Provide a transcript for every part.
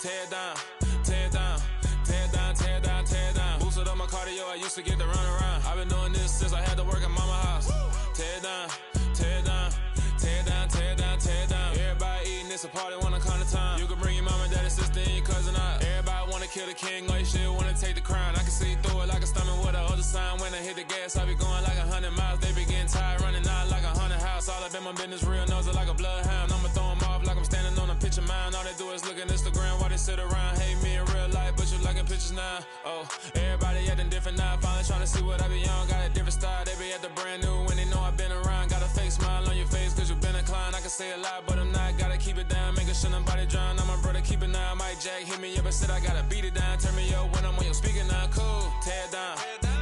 tear it down, tear it down, tear it down, tear it down, tear it down. Boosted up my cardio, I used to get to run around. I've been doing this since I had to work at mama house. Tear it down, tear it down, tear it down, tear it down, tear it down. Everybody eating, it's a party, wanna come to time. You can bring your mama, daddy, sister, and your cousin out. Everybody wanna kill the king, or you shit wanna take the crown. I can see through it like a stomach with a other sign. When I hit the gas, I be going like 100 miles. They be getting tired, running out like 100 house. All up in my business, real nose it like a bloodhound. I'ma throw 'em off like I'm standing on a picture mound. All they do is look at Instagram while they sit around. Hate me in real life, but you liking pictures now. Oh, everybody acting different now. Finally trying to see what I be on. Got a different style, they be at the brand new when they know I've been around. Got a fake smile on your face cause you been inclined. I can say a lot, but I'm not. Gotta keep it down, making sure nobody drown. I'm my brother, keep it now. Mike Jack hit me up and said I gotta beat it down. Turn me up when I'm on your speaker now. Cool, tear it down,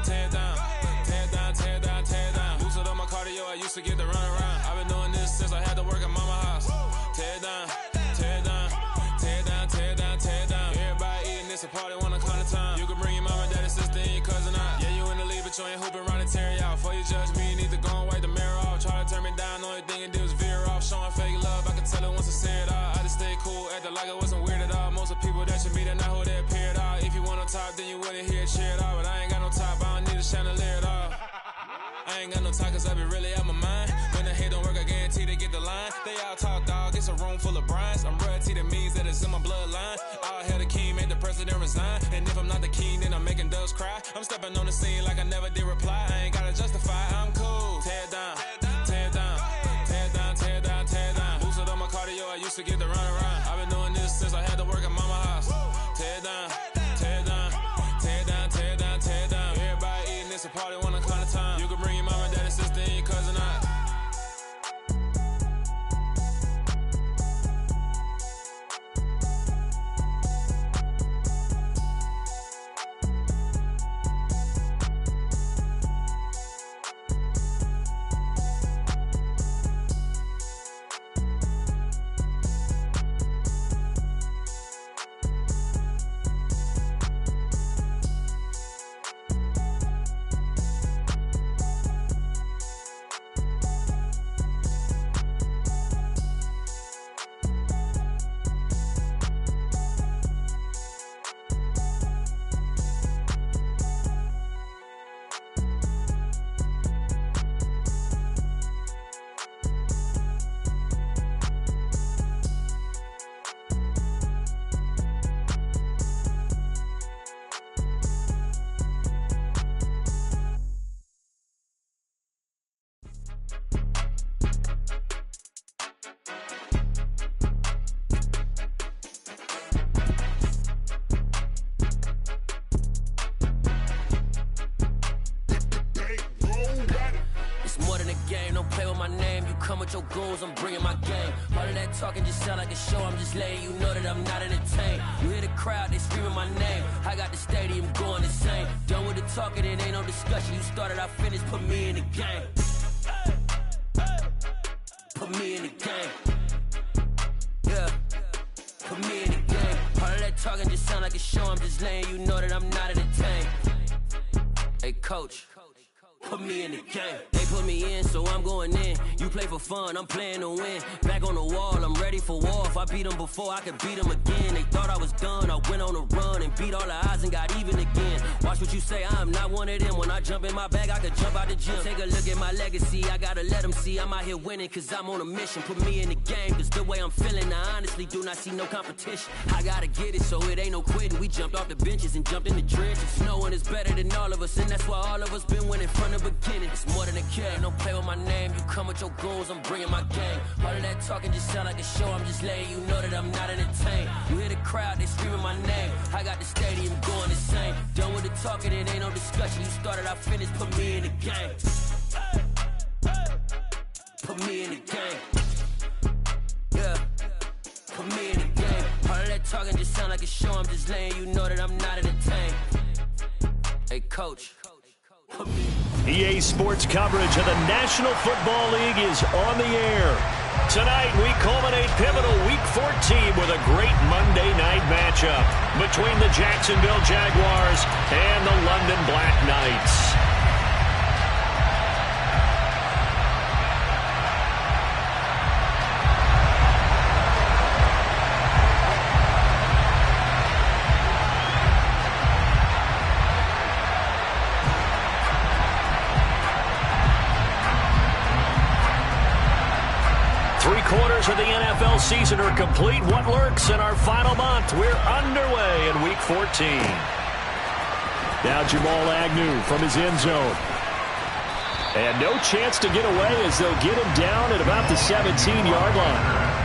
tear it down, tear it down, tear it down, tear it down. Boosted up my cardio, I used to get to run around. I've been doing this since I had to work at mama house. Tear it down, tear it down, tear it down, tear it down, tear it down. Everybody eating, it's a party, wanna come to time. You can bring your mama, daddy, sister, and your cousin out. Yeah, you in the league, but you ain't hooping around and tear out. Before you judge me, you need to go and wipe the mirror off. Try to turn me down, only thing it did was veer off. Showing fake love, I can tell it once I say it all. I just stay cool, acting like it wasn't weird at all. Most of the people that you meet are not who they appear at all. If you want on top, then you wouldn't hear it cheer at all. But I ain't got no top, I don't need a chandelier at all. I ain't got no time cause I be really out my mind. When the hate don't work, I guarantee they get the line. They all talk dog, it's a room full of brines. I'm royalty, that means that it's in my bloodline. All hail the king, made the president resign. And if I'm not the king, then I'm making doves cry. I'm stepping on the scene like I never did reply. I ain't gotta justify, I'm cool. Tear it down, tear it down, tear it down, tear it down, tear it down. Boosted up my cardio, I used to get to run around. I've been doing this since I had to work at mama house. Tear it down, tear it down, tear it down, tear it down, tear it down. Everybody eating, it's a party, wanna come to time. You can bring your mama, daddy, sister, and your cousin out. Your goons, I'm bringing my game. All of that talking just sound like a show. I'm just letting you know that I'm not entertained. You hear the crowd, they screaming my name. I got the stadium going insane. Done with the talking, it ain't no discussion. You started, I finished, put me in the game. Put me in the game. Yeah, put me in the game. All of that talking just sound like a show. I'm just letting you know that I'm not entertained. Hey, coach, put me in the game. They put me in, so I'm going in. You play for fun, I'm playing to win. Back on the wall, I'm ready for war. If I beat them before, I could beat them again. They thought I was done, I went on a run and beat all the odds and got even again. Watch what you say, I'm not one of them. When I jump in my bag, I could jump out the gym. Take a look at my legacy, I gotta let them see I'm out here winning, cause I'm on a mission. Put me in the game, cause the way I'm feeling, I honestly do not see no competition. I gotta get it, so it ain't no quitting. We jumped off the benches and jumped in the trenches. No one is better than all of us, and that's why all of us been winning from the beginning. It's more than a kill, don't play with my name. You come with your goons, I'm bringing my game. All of that talking just sound like a show. I'm just letting you know that I'm not entertained. You hear the crowd, they screaming my name. I got the stadium going insane. Done with the talking, it ain't no discussion. You started, I finished, put me in the game. Put me in the game. Yeah, put me in the game. All of that talking just sound like a show. I'm just letting you know that I'm not entertained. Hey, coach. EA Sports coverage of the National Football League is on the air. Tonight, we culminate pivotal Week 14 with a great Monday night matchup between the Jacksonville Jaguars and the London Black Knights. quarters of the NFL season are complete. What lurks in our final month? We're underway in Week 14. Now Jamal Agnew from his end zone. And no chance to get away as they'll get him down at about the 17-yard line.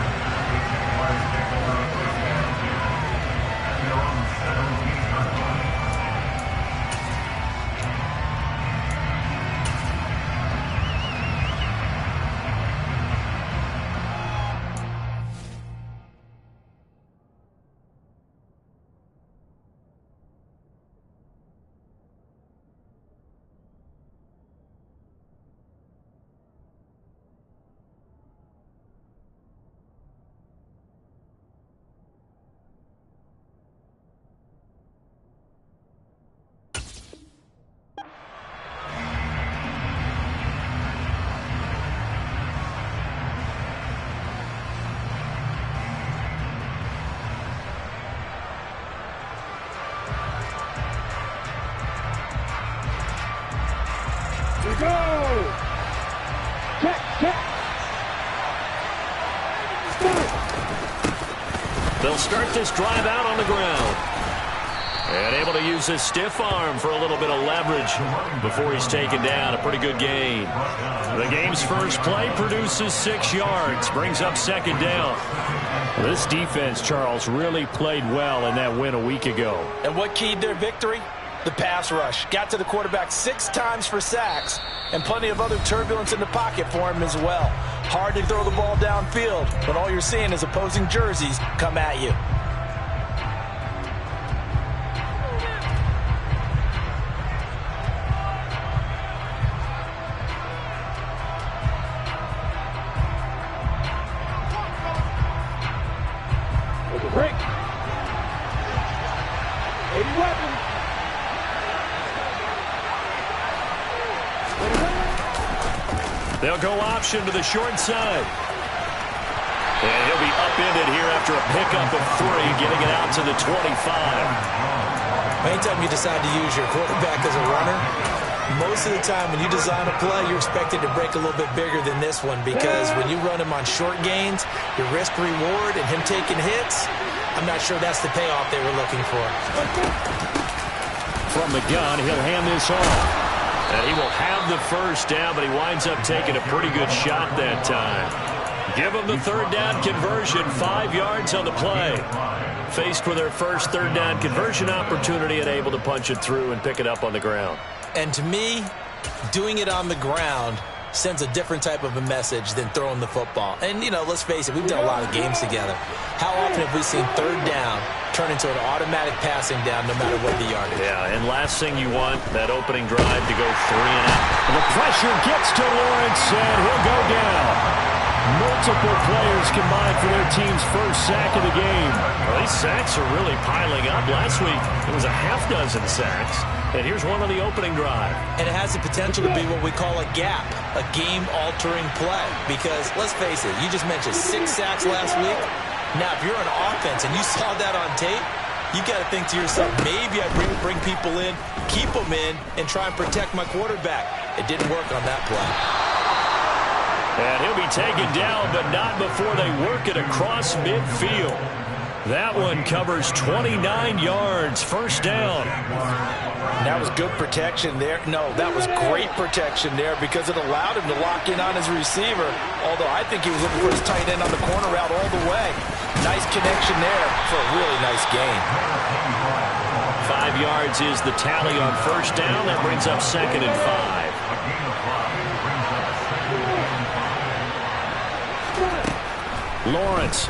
They'll start this drive out on the ground. And able to use his stiff arm for a little bit of leverage before he's taken down. A pretty good gain. The game's first play produces 6 yards. Brings up second down. This defense, Charles, really played well in that win a week ago. And what keyed their victory? The pass rush. Got to the quarterback 6 times for sacks, and plenty of other turbulence in the pocket for him as well. Hard to throw the ball downfield when all you're seeing is opposing jerseys come at you. Break. 80 weapons. They'll go option to the short side. And he'll be upended here after a pickup of 3, getting it out to the 25. Anytime you decide to use your quarterback as a runner, most of the time when you design a play, you're expected to break a little bit bigger than this one, because when you run him on short gains, your risk-reward and him taking hits, I'm not sure that's the payoff they were looking for. From the gun, he'll hand this off. And he will have the first down, but he winds up taking a pretty good shot that time. Give him the third down conversion, 5 yards on the play. Faced with their first third down conversion opportunity and able to punch it through and pick it up on the ground. And to me, doing it on the ground sends a different type of a message than throwing the football. And, you know, let's face it, we've done a lot of games together. How often have we seen third down turn into an automatic passing down no matter what the yardage? Yeah, and last thing you want, that opening drive to go 3 and out. The pressure gets to Lawrence, and he'll go down. Multiple players combined for their team's first sack of the game. Well, these sacks are really piling up. Last week, it was a half dozen sacks. And here's one on the opening drive. And it has the potential to be what we call a gap, a game-altering play. Because, let's face it, you just mentioned 6 sacks last week. Now, if you're an offense and you saw that on tape, you've got to think to yourself, maybe I bring people in, keep them in, and try and protect my quarterback. It didn't work on that play. And he'll be taken down, but not before they work it across midfield. That one covers 29 yards, first down. That was good protection there. No, that was great protection there because it allowed him to lock in on his receiver, although I think he was looking for his tight end on the corner route all the way. Nice connection there for a really nice gain. 5 yards is the tally on first down. That brings up second and 5. Lawrence.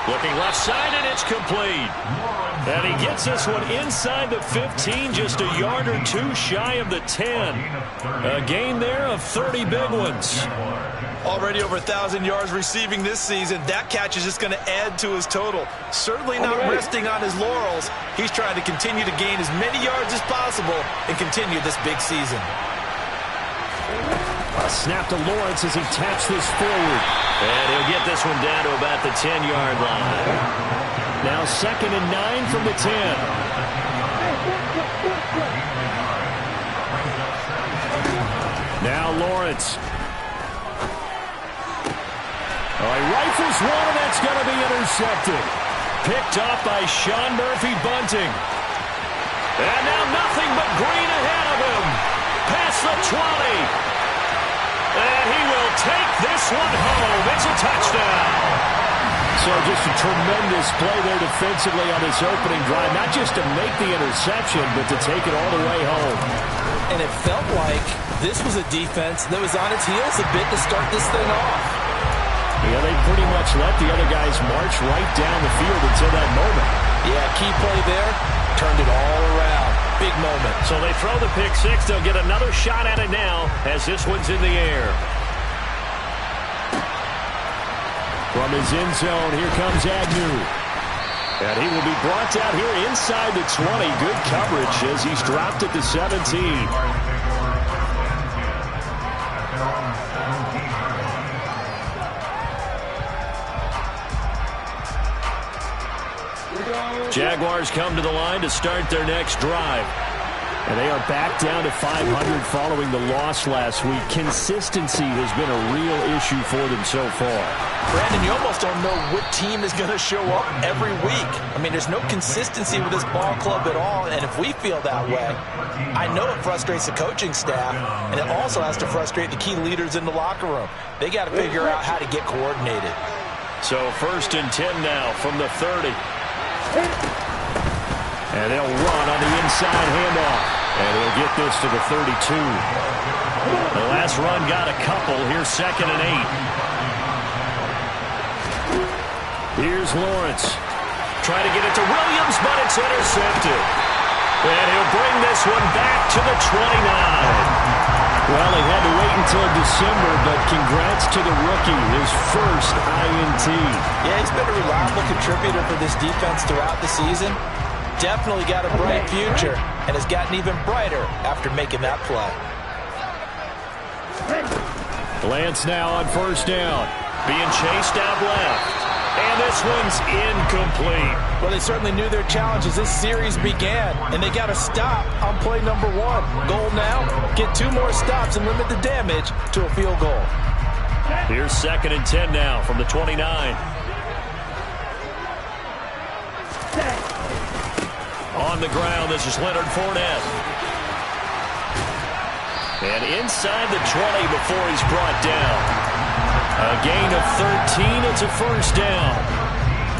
Looking left side, and it's complete. And he gets this one inside the 15, just a yard or 2 shy of the 10. A gain there of 30 big ones. Already over 1,000 yards receiving this season. That catch is just going to add to his total. Certainly not resting on his laurels. He's trying to continue to gain as many yards as possible and continue this big season. A snap to Lawrence as he taps this forward. And he'll get this one down to about the 10-yard line. Now 2nd and 9 from the 10. Now Lawrence. Oh, he rifles one, and that's going to be intercepted. Picked off by Sean Murphy-Bunting. And now nothing but green ahead of him. Past the 20. And he will take this one home. It's a touchdown. So just a tremendous play there defensively on this opening drive. Not just to make the interception, but to take it all the way home. And it felt like this was a defense that was on its heels a bit to start this thing off. Yeah, they pretty much let the other guys march right down the field until that moment. Yeah, key play there. Turned it all around. Big moment. So they throw the pick six. They'll get another shot at it now as this one's in the air. From his end zone, here comes Agnew. And he will be brought down here inside the 20. Good coverage as he's dropped at the 17. Jaguars come to the line to start their next drive. And they are back down to 500 following the loss last week. Consistency has been a real issue for them so far. Brandon, you almost don't know what team is going to show up every week. I mean, there's no consistency with this ball club at all, and if we feel that way, I know it frustrates the coaching staff, and it also has to frustrate the key leaders in the locker room. They got to figure out how to get coordinated. So 1st and 10 now from the 30. And they'll run on the inside handoff. And he'll get this to the 32. The last run got a couple. Here's 2nd and 8. Here's Lawrence. Trying to get it to Williams, but it's intercepted. And he'll bring this one back to the 29. Well, he had to wait until December, but congrats to the rookie, his first INT. Yeah, he's been a reliable contributor for this defense throughout the season. Definitely got a bright future and has gotten even brighter after making that play. Lance now on 1st down. Being chased out left. And this one's incomplete. Well, they certainly knew their challenge as this series began, and they got to stop on play number 1. Goal now, get 2 more stops and limit the damage to a field goal. Here's 2nd and 10 now from the 29. On the ground, this is Leonard Fournette. And inside the 20 before he's brought down. A gain of 13, it's a 1st down.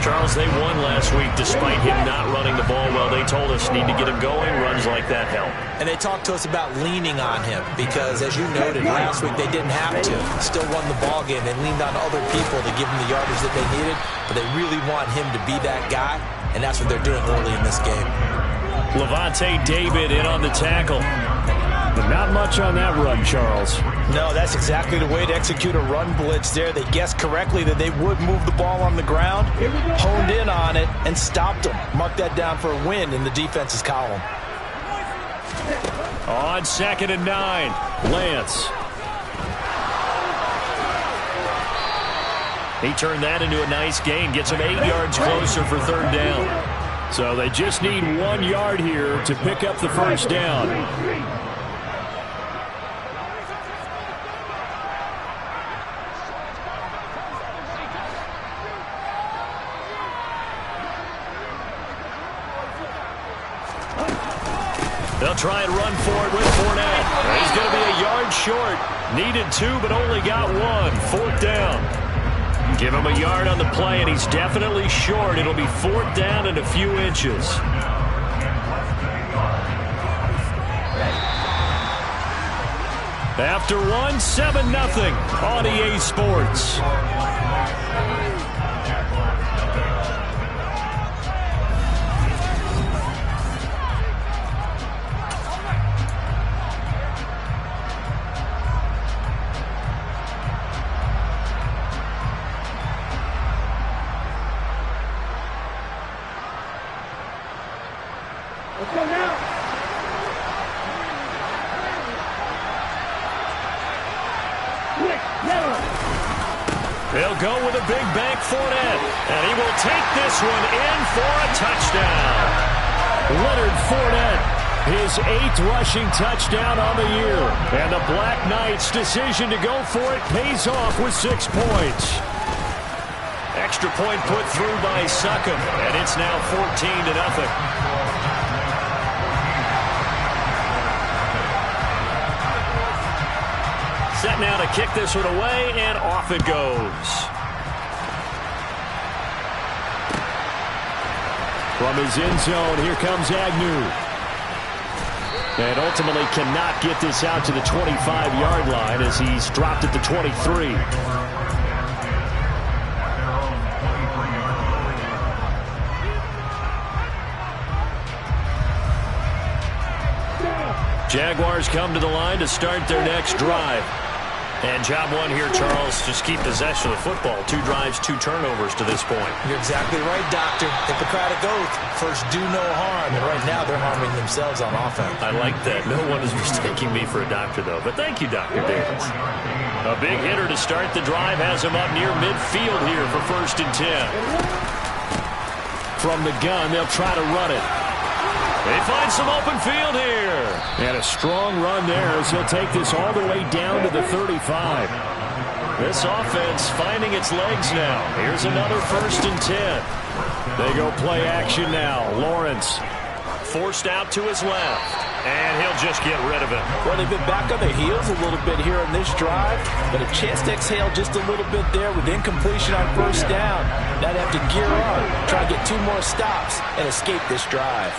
Charles, they won last week despite him not running the ball well. They told us need to get him going. Runs like that help. And they talked to us about leaning on him because, as you noted, last week they didn't have to. Still won the ball game. They leaned on other people to give them the yardage that they needed, but they really want him to be that guy, and that's what they're doing early in this game. Levante David in on the tackle. But not much on that run, Charles. No, that's exactly the way to execute a run blitz there. They guessed correctly that they would move the ball on the ground, honed in on it, and stopped them. Mark that down for a win in the defense's column. On 2nd and 9, Lance. He turned that into a nice gain, gets him 8 yards closer for 3rd down. So they just need 1 yard here to pick up the 1st down. They'll try and run for it with Fournette. He's going to be a yard short. Needed 2, but only got 1. 4th down. Give him a yard on the play, and he's definitely short. It'll be 4th down and a few inches. After 1, 7-0 on EA Sports. Let's go now. They'll go with a big bank Fournette, and he will take this one in for a touchdown. Leonard Fournette, his 8th rushing touchdown on the year. And the Black Knights' decision to go for it pays off with 6 points. extra point put through by Succop, and it's now 14-0. Set now to kick this one away, and off it goes. From his end zone, here comes Agnew. And ultimately cannot get this out to the 25-yard line as he's dropped at the 23. Jaguars come to the line to start their next drive. And job one here, Charles, just keep possession of the football. 2 drives, 2 turnovers to this point. You're exactly right, Doctor. Hippocratic oath. First, do no harm. And right now, they're harming themselves on offense. I like that. No one is mistaking me for a doctor, though. But thank you, Dr. Davis. A big hitter to start the drive has him up near midfield here for 1st and 10. From the gun, they'll try to run it. They find some open field here. And a strong run there as he'll take this all the way down to the 35. This offense finding its legs now. Here's another 1st and 10. They go play action now. Lawrence forced out to his left. And he'll just get rid of it. Well, they've been back on their heels a little bit here in this drive, but a chance to exhale just a little bit there with incompletion on 1st down. Now they have to gear up, try to get 2 more stops, and escape this drive.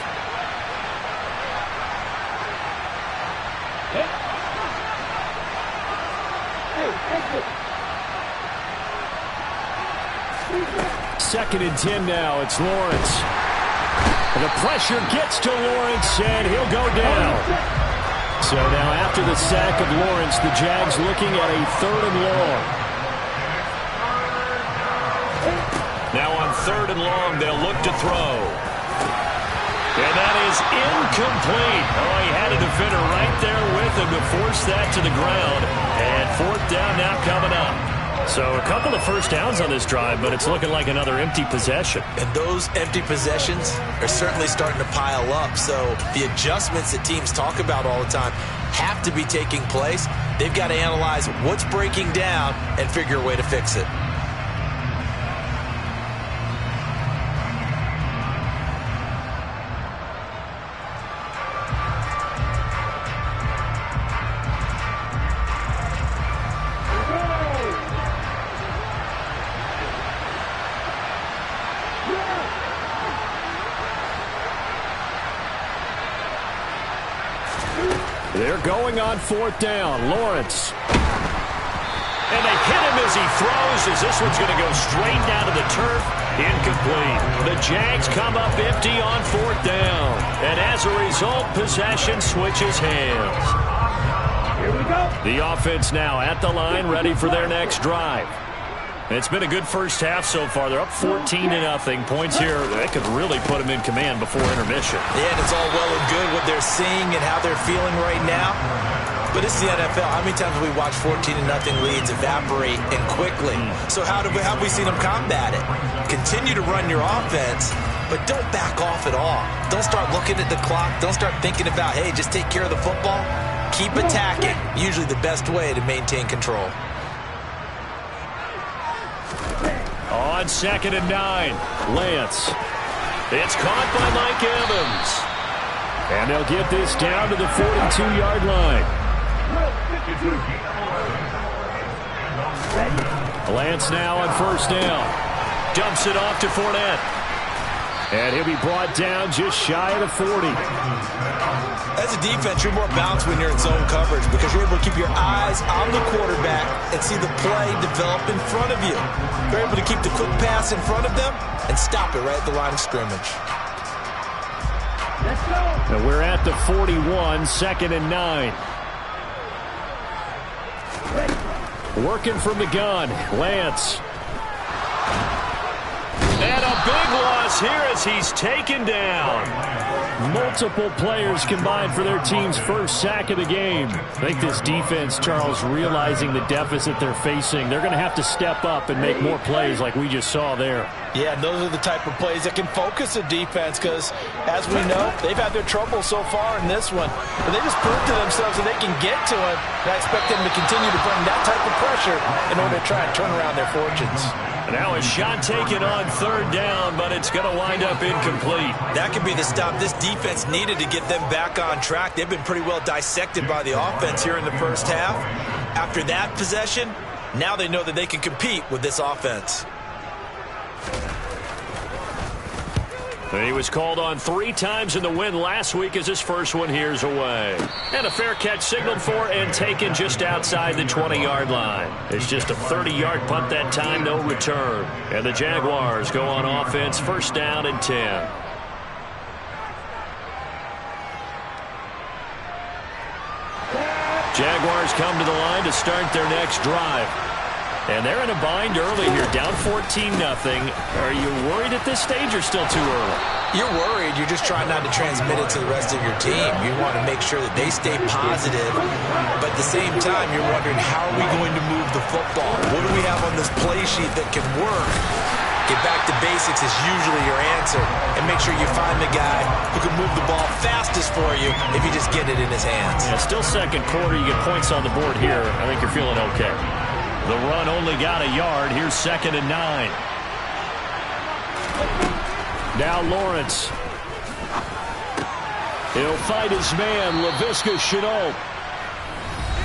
Second and 10 now. It's Lawrence. And the pressure gets to Lawrence, and he'll go down. So now after the sack of Lawrence, the Jags looking at a 3rd and long. Now on 3rd and long, they'll look to throw. And that is incomplete. Oh, he had a defender right there with him to force that to the ground. And 4th down now coming up. So a couple of 1st downs on this drive, but it's looking like another empty possession. And those empty possessions are certainly starting to pile up. So the adjustments that teams talk about all the time have to be taking place. They've got to analyze what's breaking down and figure a way to fix it. They're going on 4th down. Lawrence. And they hit him as he throws, as this one's going to go straight down to the turf. Incomplete. The Jags come up empty on 4th down. And as a result, possession switches hands. Here we go. The offense now at the line, ready for their next drive. It's been a good 1st half so far. They're up 14-0. Points here, that could really put them in command before intermission. Yeah, and it's all well and good what they're seeing and how they're feeling right now. But it's the NFL. How many times have we watched 14-0 leads evaporate and quickly? So how have we seen them combat it? Continue to run your offense, but don't back off at all. Don't start looking at the clock. Don't start thinking about, hey, just take care of the football. Keep attacking. Usually the best way to maintain control. On 2nd and 9, Lance. It's caught by Mike Evans. And they'll get this down to the 42-yard line. Lance now on 1st down. Dumps it off to Fournette. And he'll be brought down just shy of the 40. As a defense, you're more balanced when you're in zone coverage because you're able to keep your eyes on the quarterback and see the play develop in front of you. You're able to keep the quick pass in front of them and stop it right at the line of scrimmage. Let's go. And we're at the 41, 2nd and 9. Working from the gun, Lance. And a big loss here as he's taken down. Multiple players combined for their team's 1st sack of the game. I think this defense, Charles, realizing the deficit they're facing, they're going to have to step up and make more plays like we just saw there. Yeah, those are the type of plays that can focus a defense because, as we know, they've had their trouble so far in this one. But they just proved to themselves that they can get to it, and I expect them to continue to bring that type of pressure in order to try and turn around their fortunes. Now a shot taken on third down, but it's going to wind up incomplete. That could be the stop this defense needed to get them back on track. They've been pretty well dissected by the offense here in the first half. After that possession, now they know that they can compete with this offense. He was called on 3 times in the win last week as his first one here's away. And a fair catch signaled for and taken just outside the 20-yard line. It's just a 30-yard punt that time, no return. And the Jaguars go on offense, first down and 10. Jaguars come to the line to start their next drive. And they're in a bind early here, down 14-0. Are you worried at this stage or still too early? You're worried. You're just trying not to transmit it to the rest of your team. You want to make sure that they stay positive. But at the same time, you're wondering, how are we going to move the football? What do we have on this play sheet that can work? Get back to basics is usually your answer. And make sure you find the guy who can move the ball fastest for you if you just get it in his hands. Yeah, still second quarter. You get points on the board here. I think you're feeling okay. The run only got a yard. Here's 2nd and 9. Now Lawrence. He'll fight his man, Laviska Shenault.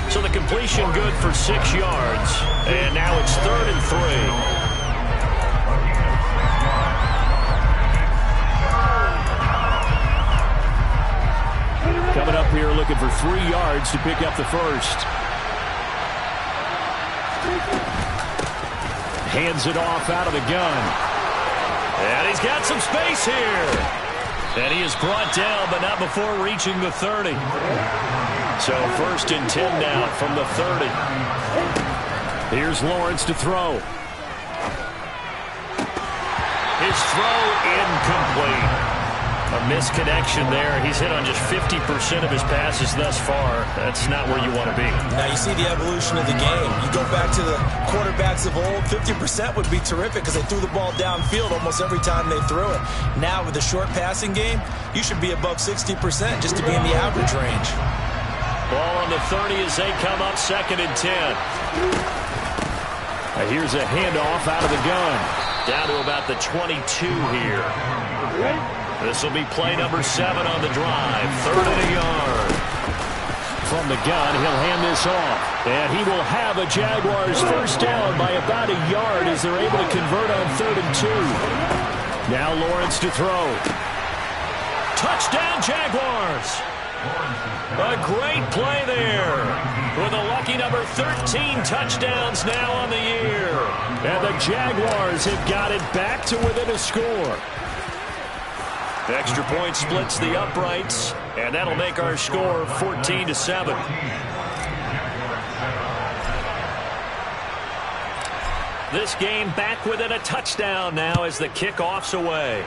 So the completion good for 6 yards. And now it's 3rd and 3. Coming up here looking for 3 yards to pick up the first. Hands it off out of the gun. And he's got some space here. And he is brought down, but not before reaching the 30. So 1st and 10 now from the 30. Here's Lawrence to throw. His throw incomplete. A misconnection there. He's hit on just 50% of his passes thus far. That's not where you want to be. Now you see the evolution of the game. You go back to the quarterbacks of old, 50% would be terrific because they threw the ball downfield almost every time they threw it. Now with the short passing game, you should be above 60% just to be in the average range. Ball on the 30 as they come up 2nd and 10. Here's a handoff out of the gun. Down to about the 22 here. This will be play number 7 on the drive. 3rd and a yard. From the gun, he'll hand this off. And he will have a Jaguars first down by about a yard as they're able to convert on 3rd and 2. Now Lawrence to throw. Touchdown, Jaguars! A great play there. With a lucky number 13 touchdowns now on the year. And the Jaguars have got it back to within a score. Extra point splits the uprights, and that'll make our score 14-7. This game back within a touchdown now as the kickoff's away.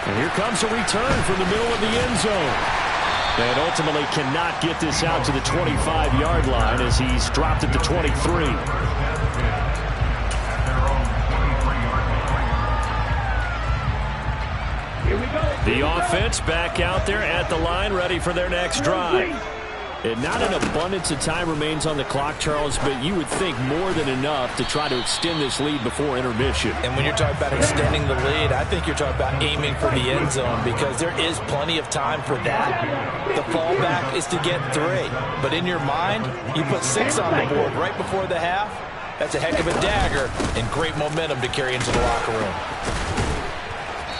And here comes a return from the middle of the end zone. And ultimately cannot get this out to the 25-yard line as he's dropped at the 23. The offense back out there at the line, ready for their next drive. And not an abundance of time remains on the clock, Charles, but you would think more than enough to try to extend this lead before intermission. And when you're talking about extending the lead, I think you're talking about aiming for the end zone because there is plenty of time for that. The fallback is to get 3. But in your mind, you put 6 on the board right before the half. That's a heck of a dagger and great momentum to carry into the locker room.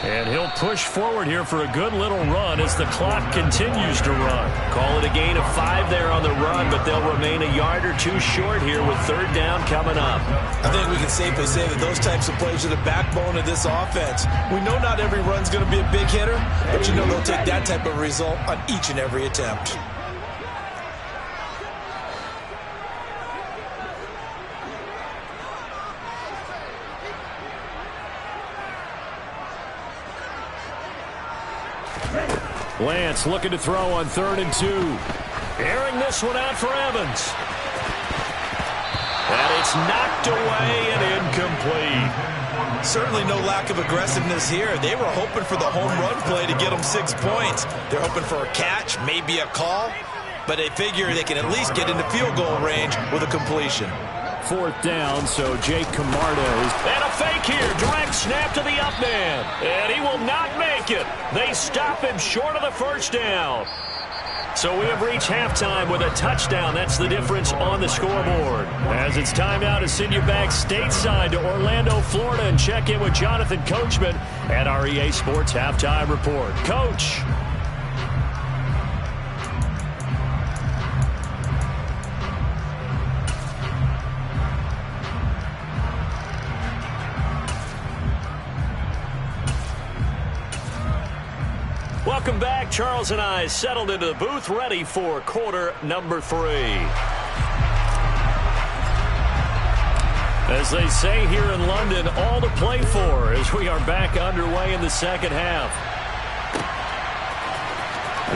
And he'll push forward here for a good little run as the clock continues to run. Call it a gain of 5 there on the run, but they'll remain a yard or 2 short here with 3rd down coming up. I think we can safely say that those types of plays are the backbone of this offense. We know not every run's going to be a big hitter, but you know they'll take that type of result on each and every attempt. Lance looking to throw on 3rd and 2. Airing this one out for Evans. And it's knocked away and incomplete. Certainly no lack of aggressiveness here. They were hoping for the home run play to get them 6 points. They're hoping for a catch, maybe a call, but they figure they can at least get into field goal range with a completion. 4th down, so Jake Camarda is... And a fake here. Direct snap to the up man. And he will not make it. They stop him short of the first down. So we have reached halftime with a touchdown. That's the difference on the scoreboard. As it's time now to send you back stateside to Orlando, Florida, and check in with Jonathan Coachman at our EA Sports Halftime Report. Coach. Welcome back. Charles and I settled into the booth, ready for quarter number 3. As they say here in London, all to play for as we are back underway in the second half.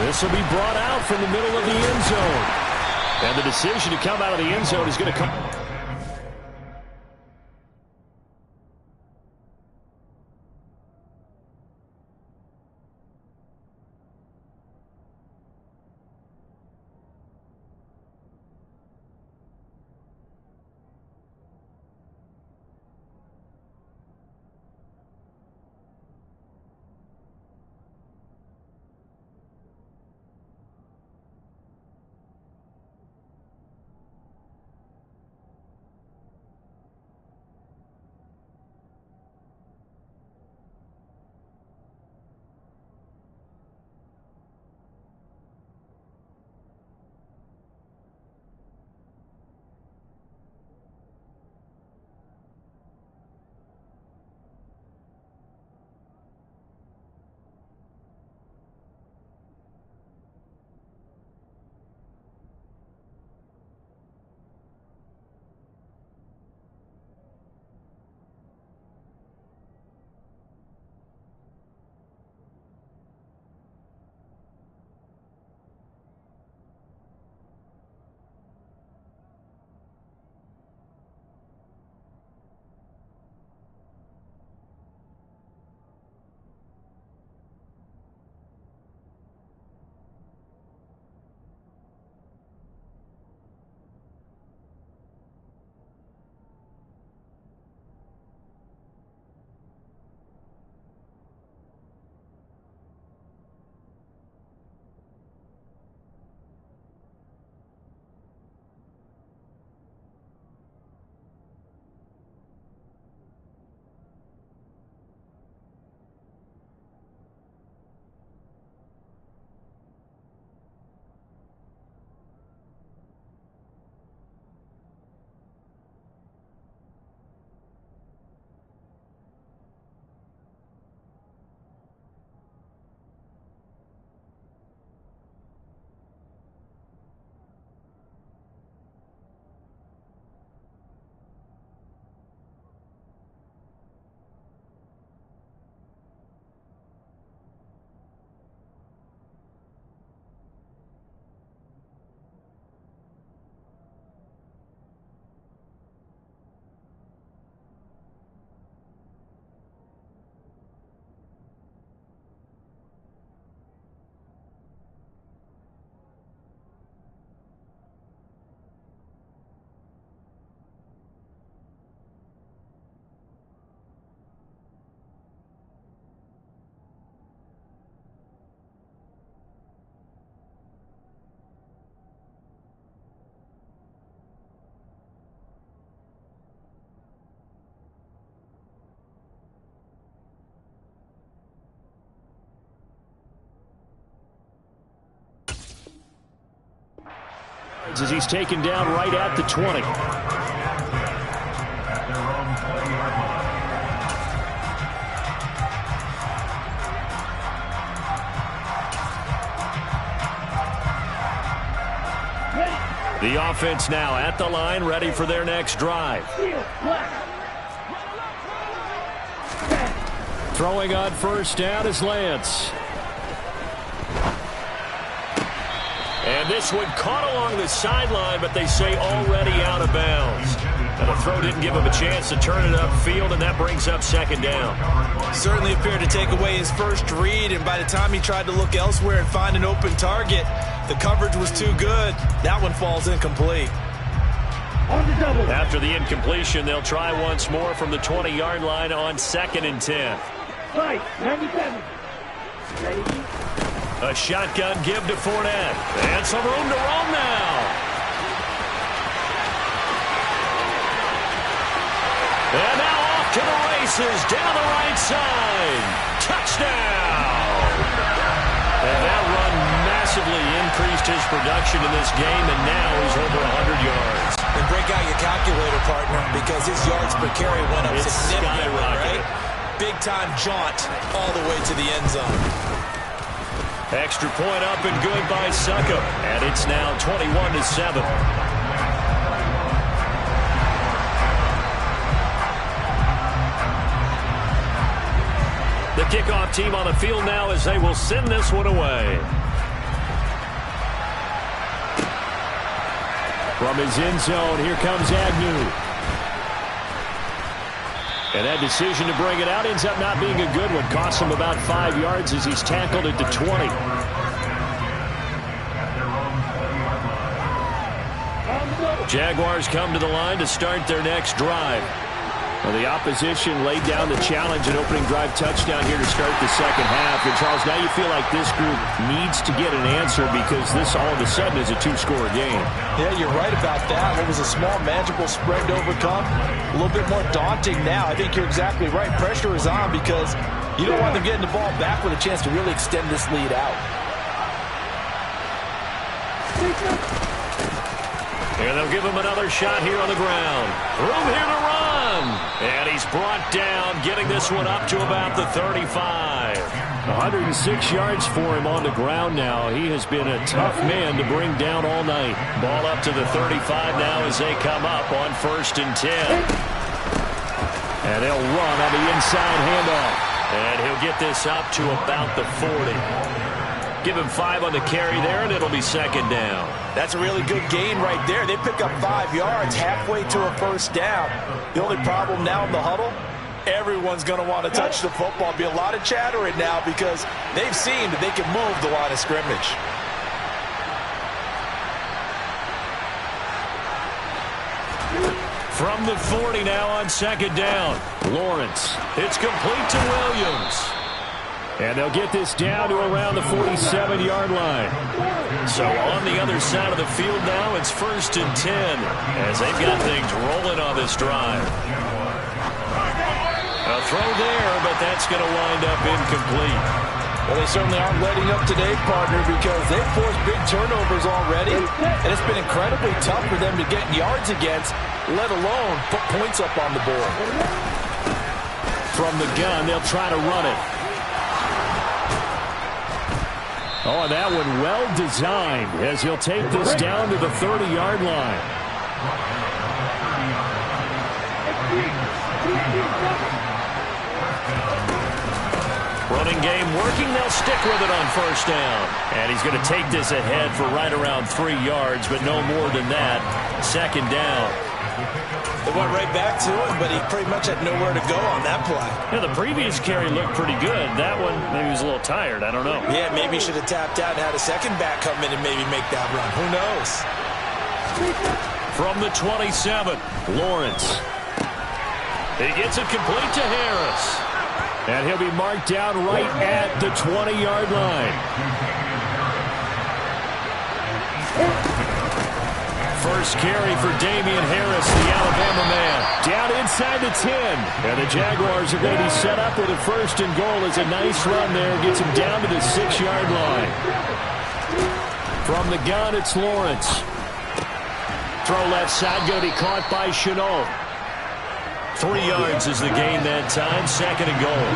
This will be brought out from the middle of the end zone. And the decision to come out of the end zone is going to come... As he's taken down right at the 20. The offense now at the line, ready for their next drive. Throwing on first down is Lance. And this one caught along the sideline, but they say already out of bounds. And the throw didn't give him a chance to turn it upfield, and that brings up second down. Certainly appeared to take away his first read, and by the time he tried to look elsewhere and find an open target, the coverage was too good. That one falls incomplete. After the incompletion, they'll try once more from the 20-yard line on 2nd and 10. Right, 97. A shotgun give to Fournette. And some room to roam now. And now off to the races down the right side. Touchdown! And that run massively increased his production in this game, and now he's over 100 yards. And break out your calculator, partner, because his yards per carry went up significantly, right? Big-time jaunt all the way to the end zone. Extra point up and good by Succop. And it's now 21-7. The kickoff team on the field now as they will send this one away. From his end zone, here comes Agnew. And that decision to bring it out ends up not being a good one. Costs him about 5 yards as he's tackled it to 20. Jaguars come to the line to start their next drive. Well, the opposition laid down the challenge, an opening drive touchdown here to start the second half. And, Charles, now you feel like this group needs to get an answer because this all of a sudden is a two-score game. Yeah, you're right about that. What was a small, manageable spread to overcome, a little bit more daunting now. I think you're exactly right. Pressure is on because you don't want them getting the ball back with a chance to really extend this lead out. And they'll give him another shot here on the ground. Room here to run. And he's brought down, getting this one up to about the 35. 106 yards for him on the ground now. He has been a tough man to bring down all night. Ball up to the 35 now as they come up on 1st and 10. And they'll run on the inside handoff. And he'll get this up to about the 40. Give him 5 on the carry there, and it'll be second down. That's a really good gain right there. They pick up 5 yards halfway to a first down. The only problem now in the huddle, everyone's going to want to touch the football. Be a lot of chatter right now because they've seen that they can move the line of scrimmage. From the 40 now on second down. Lawrence. It's complete to Williams. And they'll get this down to around the 47-yard line. So on the other side of the field now, it's 1st and 10 as they've got things rolling on this drive. A throw there, but that's going to wind up incomplete. Well, they certainly aren't letting up today, partner, because they've forced big turnovers already, and it's been incredibly tough for them to get yards against, let alone put points up on the board. From the gun, they'll try to run it. Oh, and that one well designed as he'll take this down to the 30-yard line. Running game working. They'll stick with it on 1st down. And he's going to take this ahead for right around 3 yards, but no more than that. Second down. They went right back to him, but he pretty much had nowhere to go on that play. Yeah, the previous carry looked pretty good. That one, maybe he was a little tired. I don't know. Yeah, maybe he should have tapped out and had a second back come in and maybe make that run. Who knows? From the 27, Lawrence. He gets it complete to Harris. And he'll be marked down right at the 20-yard line. First carry for Damian Harris, the Alabama man. Down inside the 10. And the Jaguars are going to be set up with a 1st and goal as a nice run there. Gets him down to the 6-yard line. From the gun, it's Lawrence. Throw left side, going to be caught by Chenault. 3 yards is the gain that time. 2nd and goal.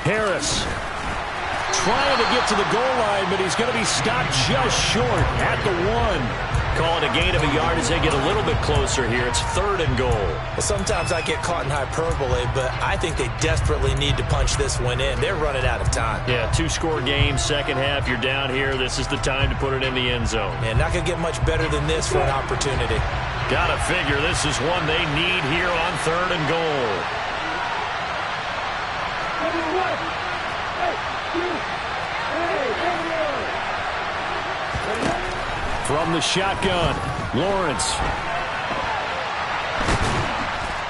Harris trying to get to the goal line, but he's going to be stopped just short at the 1. Calling a gain of a yard as they get a little bit closer here. It's 3rd and goal. Well, sometimes I get caught in hyperbole, but I think they desperately need to punch this one in. They're running out of time. Yeah, 2-score game, second half. You're down here. This is the time to put it in the end zone. Man, not going to get much better than this for an opportunity. Gotta figure this is one they need here on 3rd and goal. From the shotgun, Lawrence.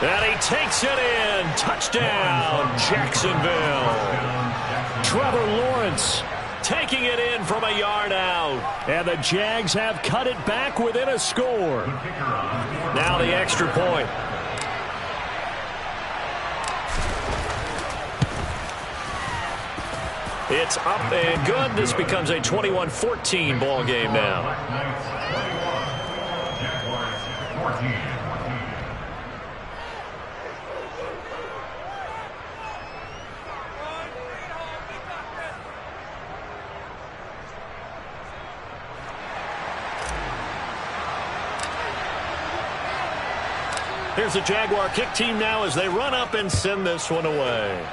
And he takes it in. Touchdown, Jacksonville. Trevor Lawrence taking it in from a yard out. And the Jags have cut it back within a score. Now the extra point. It's up and good. This becomes a 21-14 ball game now. Here's the Jaguar kick team now as they run up and send this one away.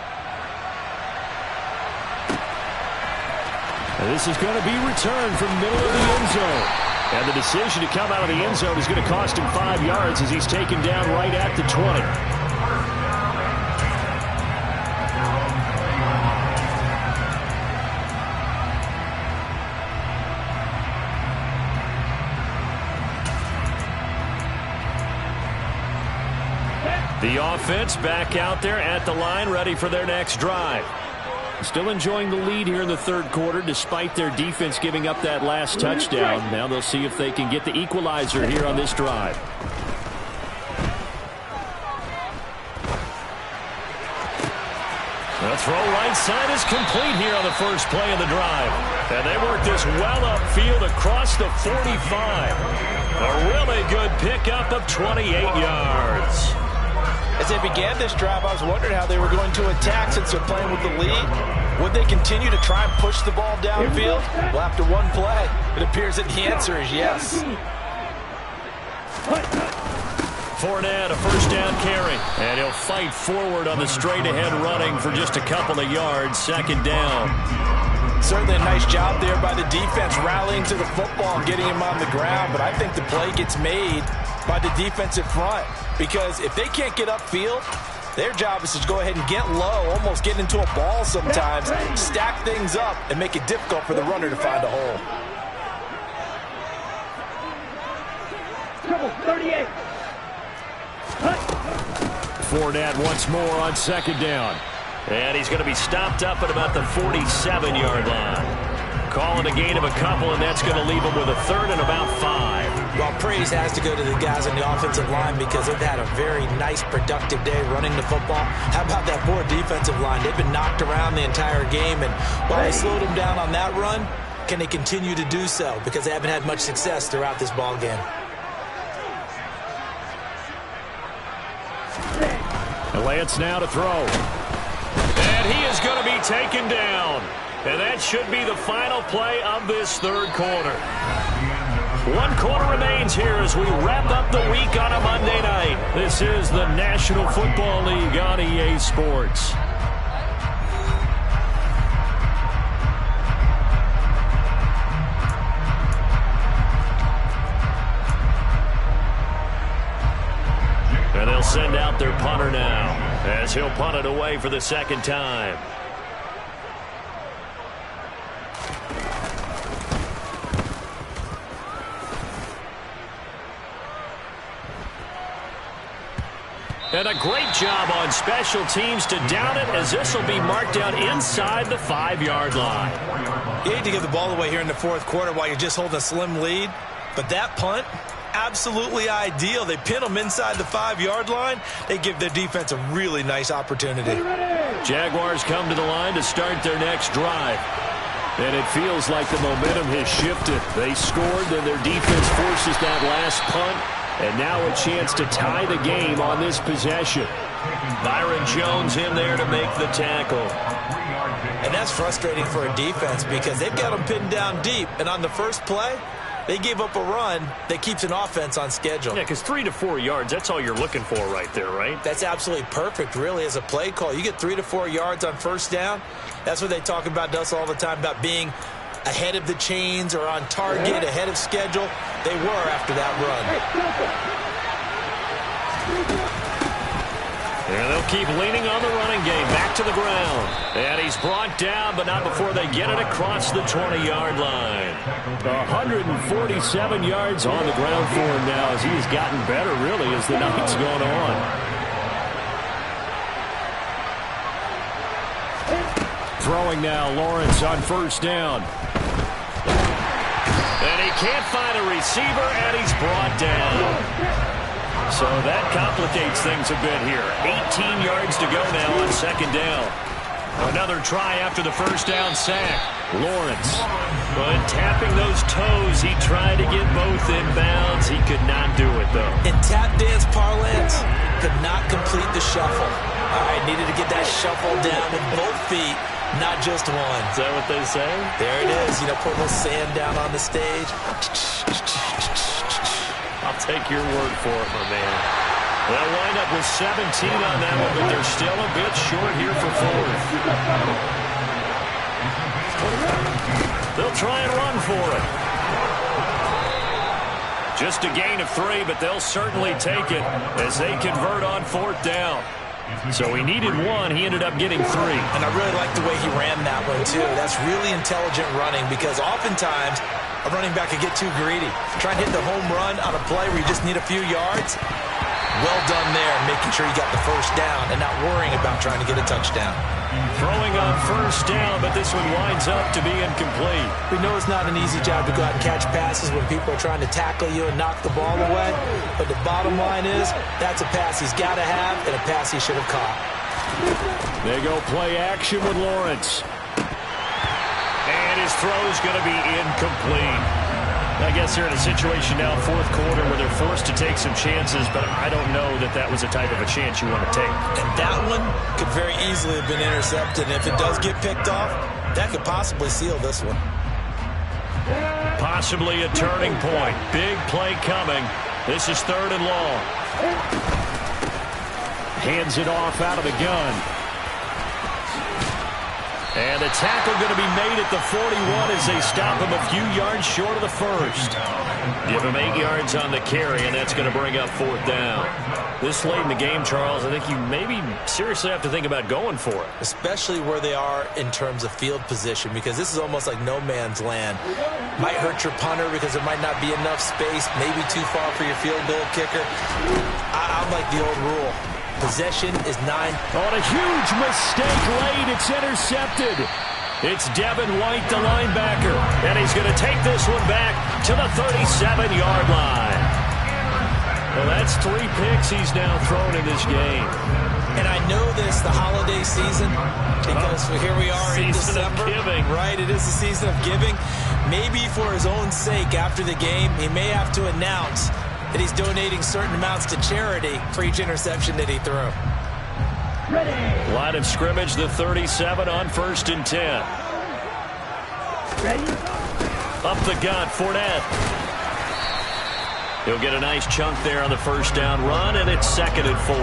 And this is going to be returned from the middle of the end zone. And the decision to come out of the end zone is going to cost him 5 yards as he's taken down right at the 20. The offense back out there at the line, ready for their next drive. Still enjoying the lead here in the third quarter, despite their defense giving up that last touchdown. Now they'll see if they can get the equalizer here on this drive. The throw right side is complete here on the first play of the drive. And they work this well upfield across the 45. A really good pickup of 28 yards. As they began this drive, I was wondering how they were going to attack since they're playing with the lead. Would they continue to try and push the ball downfield? Well, after one play, it appears that the answer is yes. Fournette, a first down carry. And he'll fight forward on the straight-ahead running for just a couple of yards. Second down. Certainly a nice job there by the defense rallying to the football and getting him on the ground. But I think the play gets made by the defensive front. Because if they can't get upfield, their job is to go ahead and get low, almost get into a ball sometimes, stack things up, and make it difficult for the runner to find a hole. 38. Fournette once more on second down. And he's going to be stopped up at about the 47-yard line. Calling a gain of a couple, and that's going to leave him with a third and about 5. Well, praise has to go to the guys on the offensive line because they've had a very nice, productive day running the football. How about that poor defensive line? They've been knocked around the entire game, and while they slowed them down on that run, can they continue to do so? Because they haven't had much success throughout this ball game. Lance now to throw. And he is going to be taken down. And that should be the final play of this third quarter. 1 quarter remains here as we wrap up the week on a Monday night. This is the National Football League on EA Sports. And they'll send out their punter now as he'll punt it away for the second time. And a great job on special teams to down it as this will be marked down inside the 5-yard line. You hate to give the ball away here in the fourth quarter while you're just holding a slim lead, but that punt, absolutely ideal. They pin them inside the 5-yard line. They give their defense a really nice opportunity. Jaguars come to the line to start their next drive. And it feels like the momentum has shifted. They scored, then their defense forces that last punt. And now a chance to tie the game on this possession. Byron Jones in there to make the tackle. And that's frustrating for a defense because they've got them pinned down deep. And on the first play, they gave up a run that keeps an offense on schedule. Yeah, because 3 to 4 yards, that's all you're looking for right there, right? That's absolutely perfect, really, as a play call. You get 3 to 4 yards on first down. That's what they talk about to us all the time, about being ahead of the chains or on target, ahead of schedule. They were after that run. And they'll keep leaning on the running game. Back to the ground. And he's brought down, but not before they get it across the 20-yard line. 147 yards on the ground for him now as he's gotten better, really, as the night's gone on. Throwing now, Lawrence on first down. And he can't find a receiver, and he's brought down. So that complicates things a bit here. 18 yards to go now on second down. Another try after the first down sack. Lawrence, but tapping those toes, he tried to get both in bounds. He could not do it, though. In tap dance parlance, could not complete the shuffle. All right, needed to get that shuffle down with both feet, not just one. Is that what they say? There it is. You know, put a little sand down on the stage. I'll take your word for it, my man. They'll wind up with 17 on that one, but they're still a bit short here for fourth. They'll try and run for it. Just a gain of 3, but they'll certainly take it as they convert on fourth down. So he needed 1. He ended up getting 3. And I really like the way he ran that one, too. That's really intelligent running because oftentimes a running back could get too greedy. Try and hit the home run on a play where you just need a few yards. Well done there, making sure you got the first down and not worrying about trying to get a touchdown. Throwing on first down, but this one winds up to be incomplete. We know it's not an easy job to go out and catch passes when people are trying to tackle you and knock the ball away. But the bottom line is that's a pass he's got to have and a pass he should have caught. They go play action with Lawrence. And his throw's going to be incomplete. I guess they're in a situation now, fourth quarter, where they're forced to take some chances, but I don't know that that was the type of a chance you want to take. And that one could very easily have been intercepted. And if it does get picked off, that could possibly seal this one. Possibly a turning point. Big play coming. This is 3rd and long. Hands it off out of the gun. And the tackle going to be made at the 41 as they stop him a few yards short of the first. Give him 8 yards on the carry, and that's going to bring up fourth down. This late in the game, Charles, I think you maybe seriously have to think about going for it. Especially where they are in terms of field position, because this is almost like no man's land. Might hurt your punter because there might not be enough space, maybe too far for your field goal kicker. I'm like the old rule. Possession is 9. On a huge mistake late, it's intercepted. It's Devin White, the linebacker, and he's going to take this one back to the 37-yard line. Well, that's 3 picks he's now thrown in this game. And I know this, the holiday season, because here we are in December. Season of giving. Right, it is the season of giving. Maybe for his own sake, after the game, he may have to announce that he's donating certain amounts to charity for each interception that he threw. Line of scrimmage, the 37 on 1st and 10. Up the gut, Fournette. He'll get a nice chunk there on the first down run, and it's 2nd and 4.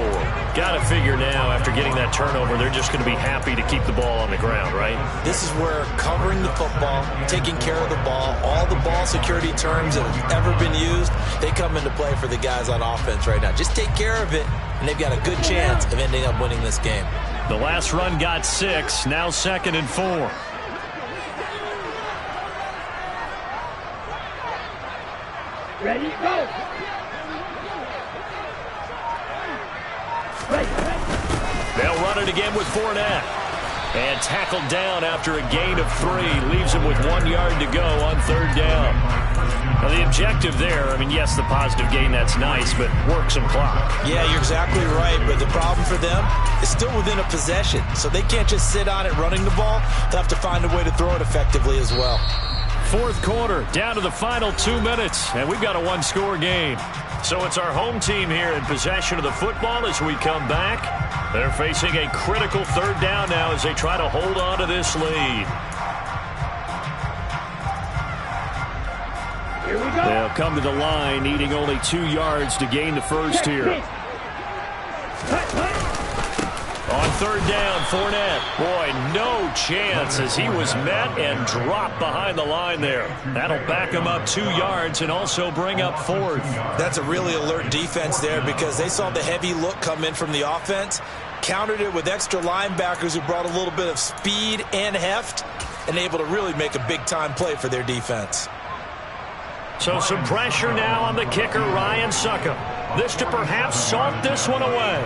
Got to figure now, after getting that turnover, they're just going to be happy to keep the ball on the ground, right? This is where covering the football, taking care of the ball, all the ball security terms that have ever been used, they come into play for the guys on offense right now. Just take care of it, and they've got a good chance of ending up winning this game. The last run got 6, now 2nd and 4. Ready, go! They'll run it again with Fournette. And tackled down after a gain of 3. Leaves him with 1 yard to go on 3rd down. Now the objective there, I mean, yes, the positive gain, that's nice, but work some clock. Yeah, you're exactly right, but the problem for them is still within a possession. So they can't just sit on it running the ball. They'll have to find a way to throw it effectively as well. fourth quarter, down to the final 2 minutes, and we've got a one-score game. So it's our home team here in possession of the football as we come back. They're facing a critical third down now as they try to hold on to this lead. Here we go. They'll come to the line, needing only 2 yards to gain the first here. On third down, Fournette. Boy, no chance as he was met and dropped behind the line there. That'll back him up 2 yards and also bring up fourth. That's a really alert defense there because they saw the heavy look come in from the offense, countered it with extra linebackers who brought a little bit of speed and heft, and able to really make a big-time play for their defense. So some pressure now on the kicker, Ryan Succop. This to perhaps salt this one away.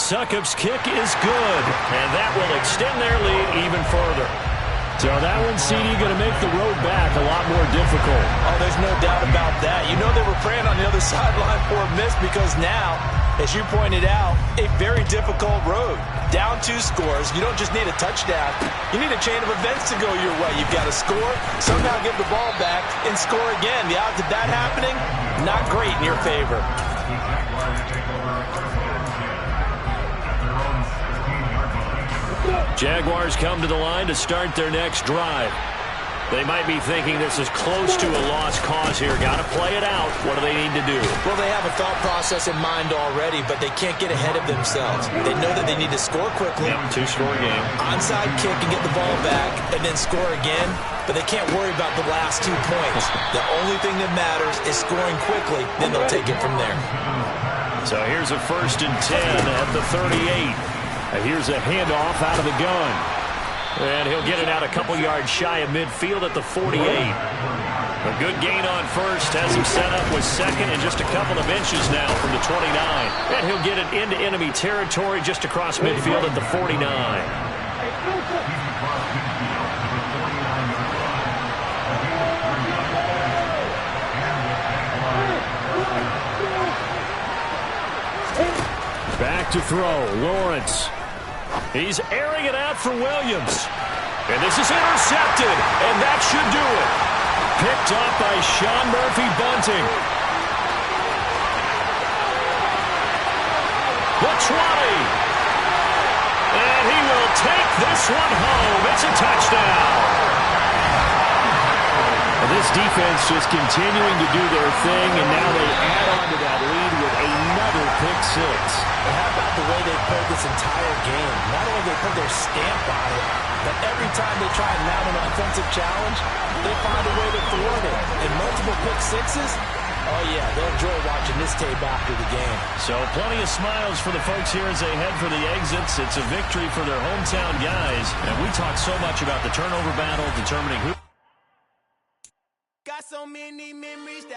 Succop's kick is good, and that will extend their lead even further. So that one, CD, going to make the road back a lot more difficult. Oh, there's no doubt about that. You know they were praying on the other sideline for a miss because now, as you pointed out, a very difficult road. Down 2 scores. You don't just need a touchdown. You need a chain of events to go your way. You've got to score, somehow get the ball back, and score again. The odds of that happening, not great in your favor. Jaguars come to the line to start their next drive. They might be thinking this is close to a lost cause here. Got to play it out. What do they need to do? Well, they have a thought process in mind already, but they can't get ahead of themselves. They know that they need to score quickly. Yep, 2-score game. Onside kick and get the ball back, and then score again. But they can't worry about the last 2 points. The only thing that matters is scoring quickly. Then they'll take it from there. So here's a 1st and 10 at the 38. Here's a handoff out of the gun. And he'll get it out a couple yards shy of midfield at the 48. A good gain on first has him set up with second and just a couple of inches now from the 29. And he'll get it into enemy territory just across midfield at the 49. Back to throw, Lawrence. He's airing it out for Williams. And this is intercepted, and that should do it. Picked up by Sean Murphy-Bunting. The 20. And he will take this one home. It's a touchdown. And this defense just continuing to do their thing, and now they add on to that lead with another pick six. And how about the way they played this entire game? Not only they put their stamp on it, but every time they try and mount an offensive challenge, they find a way to thwart it. And multiple pick sixes, oh yeah, they'll enjoy watching this tape after the game. So plenty of smiles for the folks here as they head for the exits. It's a victory for their hometown guys. And we talk so much about the turnover battle, determining who. Got so many memories that